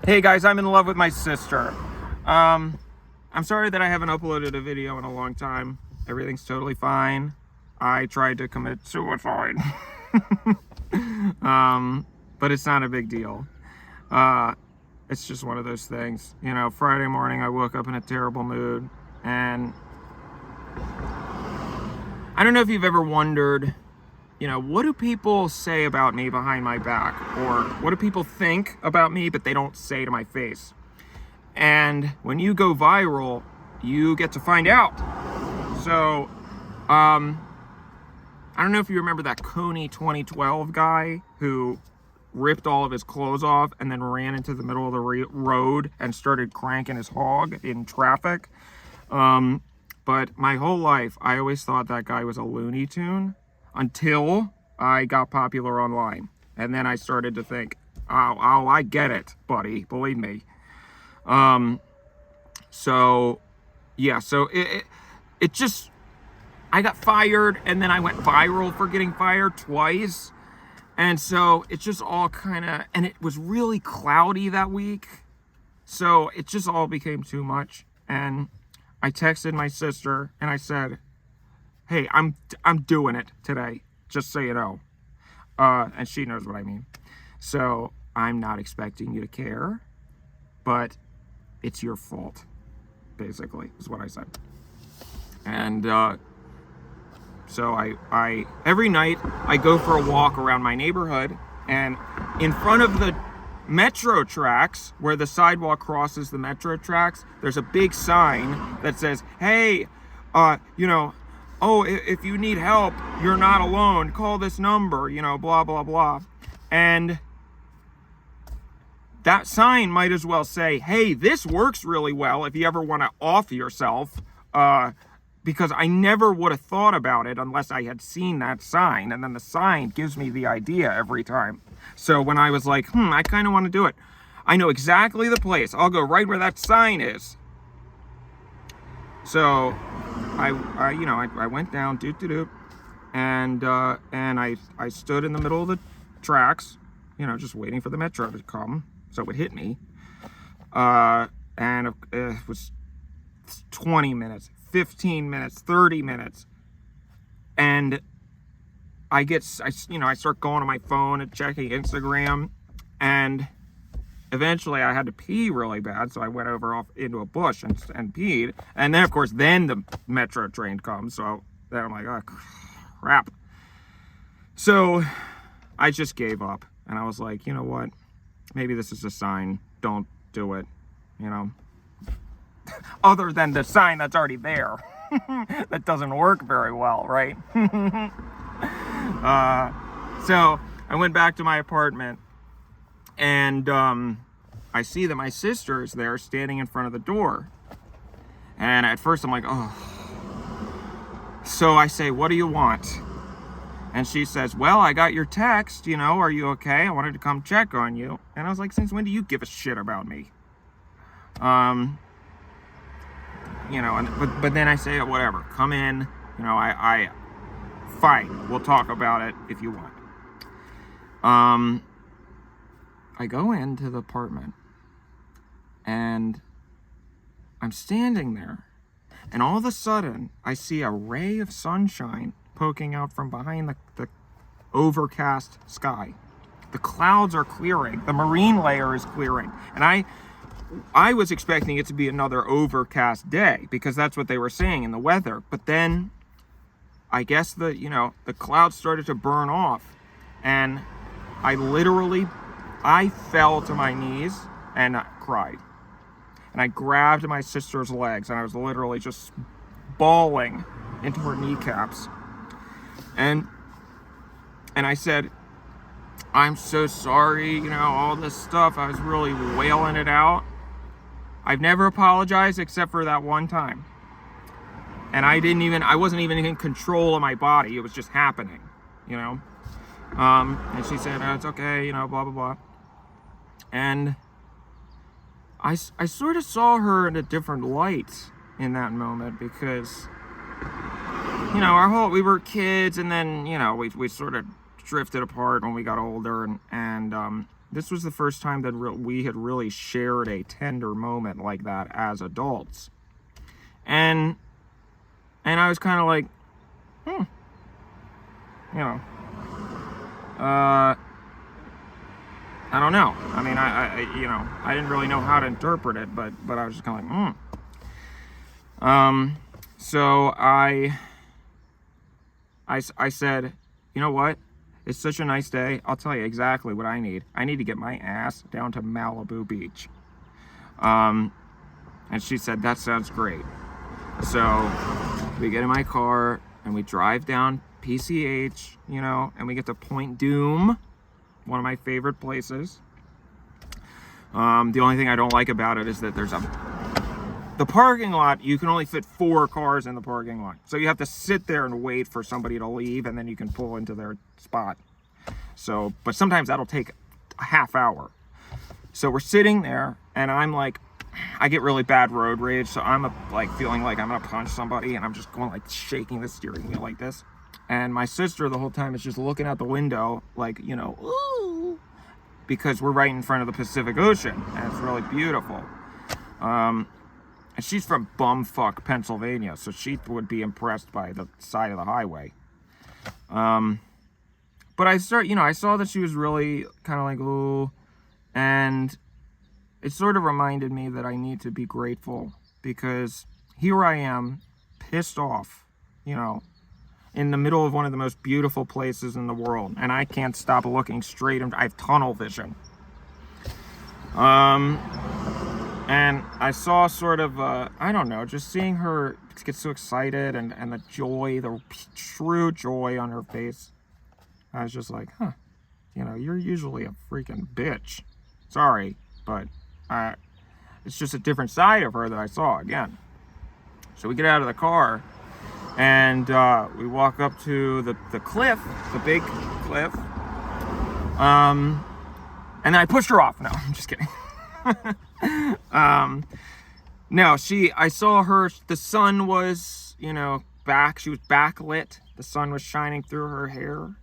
Hey guys, I'm in love with my sister. I'm sorry that I haven't uploaded a video in a long time. Everything's totally fine. I tried to commit suicide. But it's not a big deal. It's just one of those things. You know, Friday morning I woke up in a terrible mood, and I don't know if you've ever wondered, you know, what do people say about me behind my back? Or what do people think about me but they don't say to my face? And when you go viral, you get to find out. So, I don't know if you remember that Coney 2012 guy who ripped all of his clothes off and then ran into the middle of the road and started cranking his hog in traffic. But my whole life, I always thought that guy was a Looney Tune until I got popular online. And then I started to think, oh, I get it, buddy, believe me. So it just, I got fired, and then I went viral for getting fired twice. And so it just all kind of, and it was really cloudy that week. So it just all became too much. And I texted my sister and I said, hey, I'm doing it today, just so you know. And she knows what I mean. So I'm not expecting you to care, but it's your fault, basically, is what I said. And so I every night I go for a walk around my neighborhood, and in front of the metro tracks, where the sidewalk crosses the metro tracks, there's a big sign that says, hey, you know, oh, if you need help, you're not alone, call this number, you know, blah, blah, blah. And that sign might as well say, hey, this works really well if you ever want to off yourself, because I never would have thought about it unless I had seen that sign. And then the sign gives me the idea every time. So when I was like, I kind of want to do it, I know exactly the place. I'll go right where that sign is. So I went down, and I stood in the middle of the tracks, you know, just waiting for the metro to come so it would hit me. And it was 20 minutes, 15 minutes, 30 minutes. And I start going on my phone and checking Instagram, and eventually I had to pee really bad, so I went off into a bush and peed. And then, of course, the metro train comes, so then I'm like, oh, crap. So I just gave up, and I was like, you know what? Maybe this is a sign. Don't do it, you know? Other than the sign that's already there. That doesn't work very well, right? So I went back to my apartment, and I see that my sister is there standing in front of the door. And at first I'm like, oh. So I say, what do you want? And she says, well, I got your text, you know, are you okay? I wanted to come check on you. And I was like, since when do you give a shit about me? You know, but then I say, whatever, come in, you know, I fine, we'll talk about it if you want. I go into the apartment, and I'm standing there, and all of a sudden I see a ray of sunshine poking out from behind the overcast sky. The clouds are clearing, the marine layer is clearing, and I was expecting it to be another overcast day, because that's what they were saying in the weather. But then I guess the clouds started to burn off, and I fell to my knees and cried. And I grabbed my sister's legs, and I was literally just bawling into her kneecaps. And I said, I'm so sorry, you know, all this stuff. I was really wailing it out. I've never apologized except for that one time. And I wasn't even in control of my body. It was just happening, you know? And she said, oh, it's okay, you know, blah, blah, blah. And I sort of saw her in a different light in that moment, because, you know, we were kids, and then, you know, we sort of drifted apart when we got older, and this was the first time that we had really shared a tender moment like that as adults. And I was kind of like, you know, I don't know. I mean, I didn't really know how to interpret it, but I was just kind of like, So I said, you know what? It's such a nice day. I'll tell you exactly what I need. I need to get my ass down to Malibu Beach. And she said, that sounds great. So we get in my car and we drive down PCH, you know, and we get to Point Doom, one of my favorite places. The only thing I don't like about it is that the parking lot, you can only fit 4 cars in the parking lot. So you have to sit there and wait for somebody to leave, and then you can pull into their spot. So, but sometimes that'll take a half hour. So we're sitting there, and I'm like, I get really bad road rage, so I'm like feeling like I'm gonna punch somebody, and I'm just going like shaking the steering wheel like this. And my sister the whole time is just looking out the window like, you know, ooh, because we're right in front of the Pacific Ocean, and it's really beautiful. And she's from bumfuck Pennsylvania, so she would be impressed by the side of the highway. But I saw that she was really kind of like, ooh, and it sort of reminded me that I need to be grateful, because here I am, pissed off, you know, in the middle of one of the most beautiful places in the world, and I can't stop looking straight, and I have tunnel vision. And I saw sort of, I don't know, just seeing her get so excited and the joy, the true joy on her face. I was just like, you know, you're usually a freaking bitch. Sorry, but it's just a different side of her that I saw again. So we get out of the car and we walk up to the cliff, the big cliff. And then I pushed her off. No, I'm just kidding. No, I saw her, the sun was, you know, she was backlit. The sun was shining through her hair.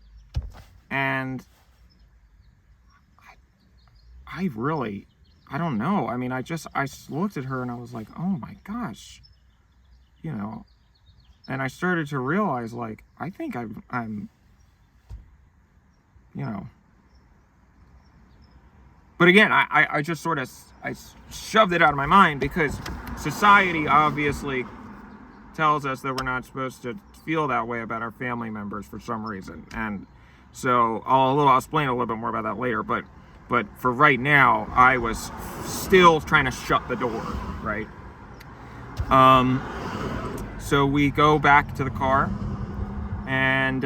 And I don't know. I mean, I looked at her and I was like, oh my gosh, you know, and I started to realize, like, I think I'm, you know, but again, I just sort of, I shoved it out of my mind, because society obviously tells us that we're not supposed to feel that way about our family members for some reason. And so I'll explain a little bit more about that later, but for right now, I was still trying to shut the door, right? So we go back to the car, and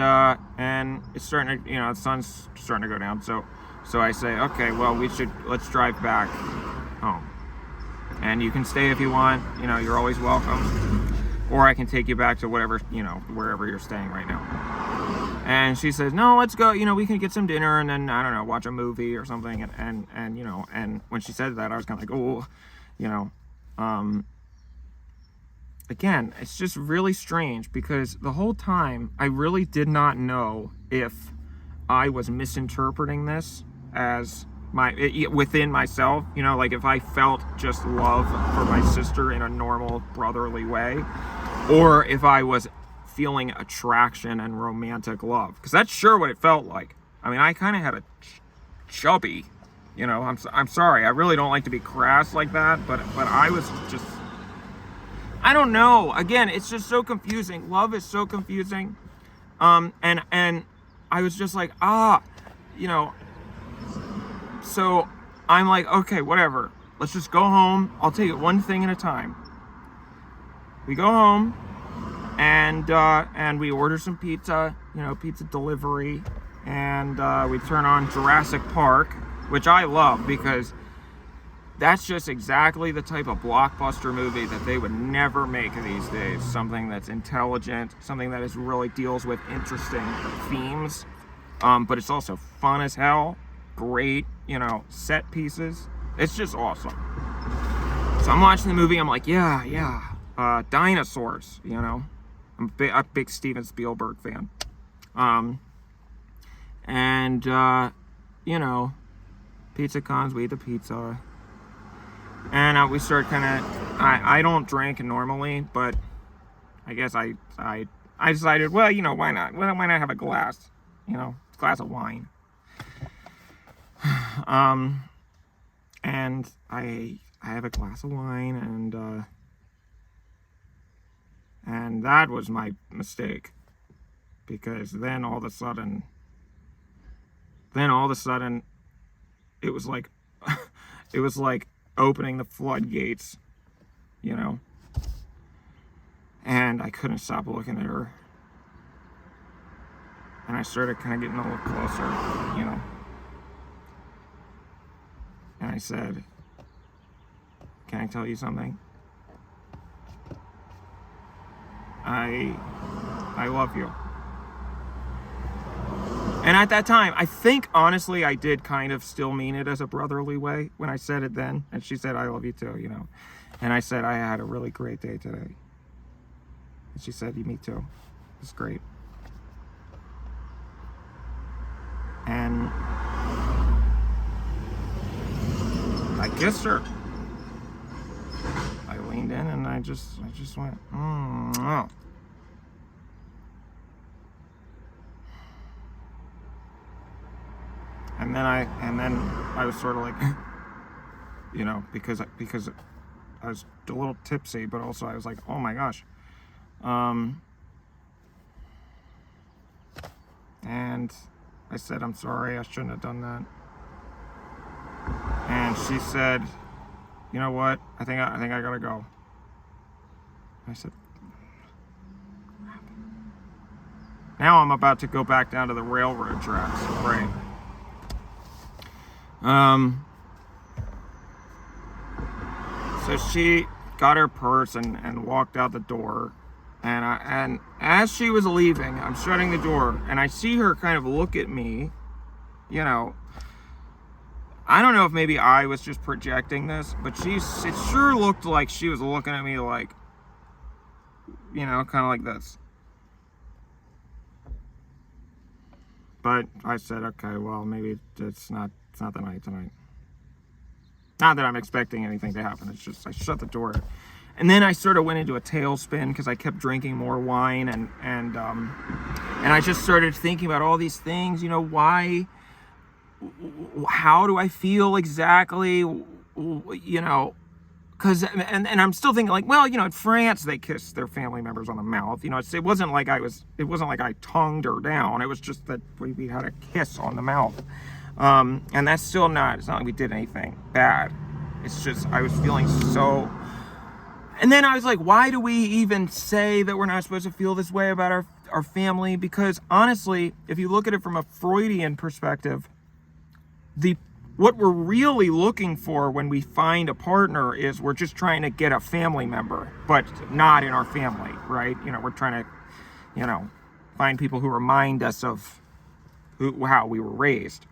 it's starting to, you know, the sun's starting to go down. So I say, okay, well, let's drive back home. And you can stay if you want, you know, you're always welcome. Or I can take you back to whatever, you know, wherever you're staying right now. And she says, no, let's go, you know, we can get some dinner and then, I don't know, watch a movie or something. And you know, and when she said that, I was kind of like, oh, you know, again, it's just really strange, because the whole time I really did not know if I was misinterpreting this as within myself, you know, like if I felt just love for my sister in a normal brotherly way, or if I was feeling attraction and romantic love, because that's sure what it felt like. I mean, I kind of had a chubby, you know, I'm sorry, I really don't like to be crass like that, but I was just, I don't know, again, it's just so confusing. Love is so confusing. And I was just like, you know, so I'm like, okay, whatever. Let's just go home. I'll take it one thing at a time. We go home, and we order some pizza, you know, pizza delivery, and we turn on Jurassic Park, which I love, because that's just exactly the type of blockbuster movie that they would never make these days. Something that's intelligent, something that really deals with interesting themes, but it's also fun as hell. Great, you know, set pieces. It's just awesome. So I'm watching the movie, I'm like, yeah, dinosaurs, you know. I'm a big Steven Spielberg fan. You know, Pizza comes, we eat the pizza. And we start kind of, I don't drink normally, but I guess I decided, well, why not? Why not have a glass? A glass of wine. And I have a glass of wine, and that was my mistake, because then all of a sudden, it was like, it was like opening the floodgates, and I couldn't stop looking at her, and I started kind of getting a little closer, and I said, "Can I tell you something? I love you." And at that time, I think, honestly, I did kind of still mean it as a brotherly way when I said it then. And she said, "I love you too," And I said, "I had a really great day today." And she said, "Me too. It's great." And I kissed her. I leaned in and I just went, oh. And then I was sort of like, because I was a little tipsy, but also I was like, oh my gosh. And I said, "I'm sorry, I shouldn't have done that." And she said, "You know what? I think I gotta go." I said, now I'm about to go back down to the railroad tracks, right? So she got her purse and walked out the door, and as she was leaving, I'm shutting the door, and I see her kind of look at me, I don't know if maybe I was just projecting this, but it sure looked like she was looking at me like, kind of like this. But I said, okay, well, maybe it's not the night tonight. Not that I'm expecting anything to happen. It's just I shut the door, and then I sort of went into a tailspin because I kept drinking more wine, and I just started thinking about all these things. Why? How do I feel exactly? Because and I'm still thinking like, well, in France they kiss their family members on the mouth. It wasn't like I tongued her down. It was just that we had a kiss on the mouth. And that's still it's not like we did anything bad. It's just, I was feeling so, and then I was like, why do we even say that we're not supposed to feel this way about our family? Because honestly, if you look at it from a Freudian perspective, what we're really looking for when we find a partner is we're just trying to get a family member, but not in our family, right? We're trying to, find people who remind us of how we were raised.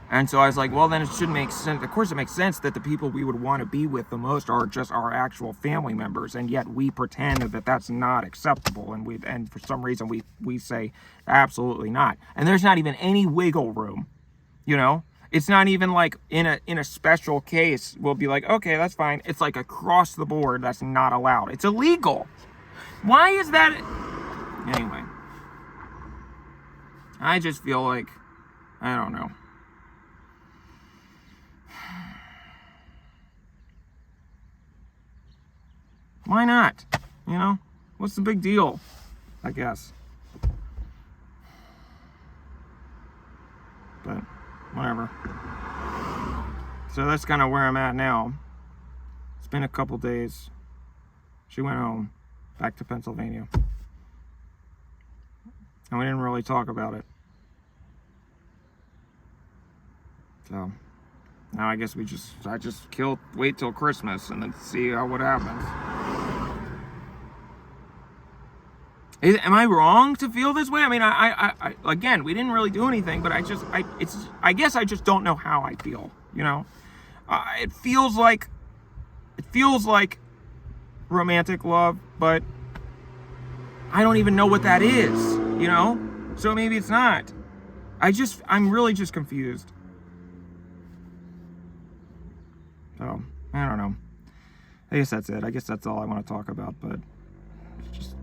And so I was like, well, then it should make sense. Of course, it makes sense that the people we would want to be with the most are just our actual family members, and yet we pretend that that's not acceptable, and for some reason we say absolutely not. And there's not even any wiggle room, It's not even like in a special case we'll be like, okay, that's fine. It's like across the board that's not allowed. It's illegal. Why is that? Anyway, I just feel like, I don't know. Why not? What's the big deal? I guess. But whatever. So that's kind of where I'm at now. It's been a couple days. She went home, back to Pennsylvania. And we didn't really talk about it. So now I guess I just wait till Christmas and then see what happens. Am I wrong to feel this way? I mean, I again, we didn't really do anything, but I guess I just don't know how I feel. It feels like romantic love, but I don't even know what that is. So maybe it's not. I'm really just confused. So, I don't know. I guess that's it. I guess that's all I want to talk about, but it's just